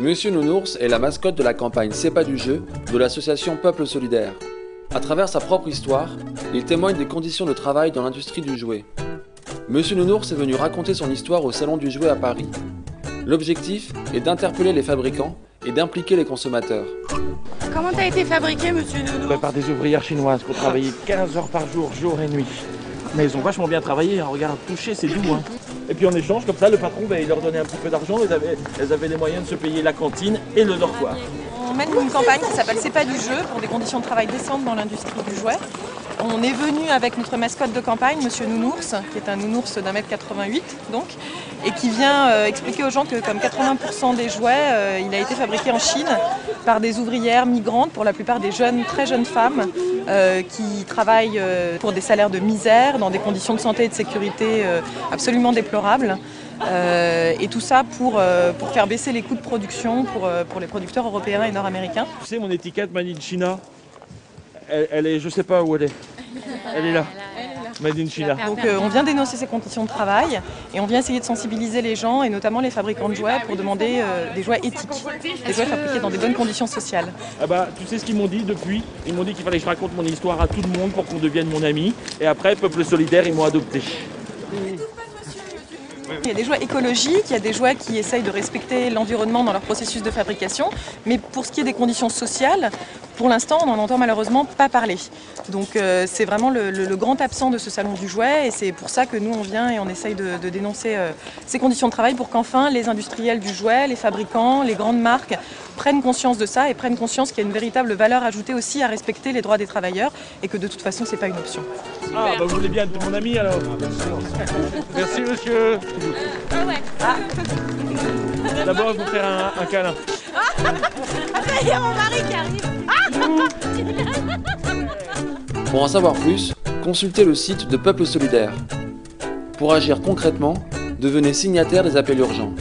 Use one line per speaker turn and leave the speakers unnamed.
Monsieur Nounours est la mascotte de la campagne C'est pas du jeu de l'association Peuple Solidaire. À travers sa propre histoire, il témoigne des conditions de travail dans l'industrie du jouet. Monsieur Nounours est venu raconter son histoire au Salon du Jouet à Paris. L'objectif est d'interpeller les fabricants et d'impliquer les consommateurs.
Comment t'as été fabriqué, monsieur Nounours?
Par des ouvrières chinoises qui ont travaillé 15 heures par jour, jour et nuit. Mais ils ont vachement bien travaillé, hein. Regarde, toucher c'est doux. Hein. Et puis en échange, comme ça, le patron, il leur donnait un petit peu d'argent, elles avaient les moyens de se payer la cantine et le dortoir.
On mène une campagne qui s'appelle C'est pas du jeu pour des conditions de travail décentes dans l'industrie du jouet. On est venu avec notre mascotte de campagne, monsieur Nounours, qui est un nounours d'1,88 m donc, et qui vient expliquer aux gens que comme 80% des jouets, il a été fabriqué en Chine par des ouvrières migrantes, pour la plupart des jeunes, très jeunes femmes, qui travaillent pour des salaires de misère, dans des conditions de santé et de sécurité absolument déplorables. Et tout ça pour faire baisser les coûts de production pour les producteurs européens et nord-américains.
Tu sais, mon étiquette Made in China, elle est, je sais pas où elle est. Elle est là. Made in China.
Donc on vient dénoncer ces conditions de travail et on vient essayer de sensibiliser les gens et notamment les fabricants de jouets pour demander des jouets éthiques, des jouets fabriqués dans des bonnes conditions sociales.
Ah bah tu sais ce qu'ils m'ont dit depuis? Ils m'ont dit qu'il fallait que je raconte mon histoire à tout le monde pour qu'on devienne mon ami. Et après, Peuple Solidaire, ils m'ont adopté.
Il y a des jouets écologiques, il y a des jouets qui essayent de respecter l'environnement dans leur processus de fabrication, mais pour ce qui est des conditions sociales, pour l'instant on n'en entend malheureusement pas parler. Donc c'est vraiment le grand absent de ce salon du jouet et c'est pour ça que nous on vient et on essaye de dénoncer ces conditions de travail pour qu'enfin les industriels du jouet, les fabricants, les grandes marques prennent conscience de ça et prennent conscience qu'il y a une véritable valeur ajoutée aussi à respecter les droits des travailleurs et que de toute façon c'est pas une option.
Ah bah vous voulez bien être mon ami alors? Merci monsieur.
Ah ouais.
D'abord je vais vous faire un câlin.
Il y a mon mari qui arrive.
Pour en savoir plus, consultez le site de Peuple Solidaire. Pour agir concrètement, devenez signataire des appels urgents.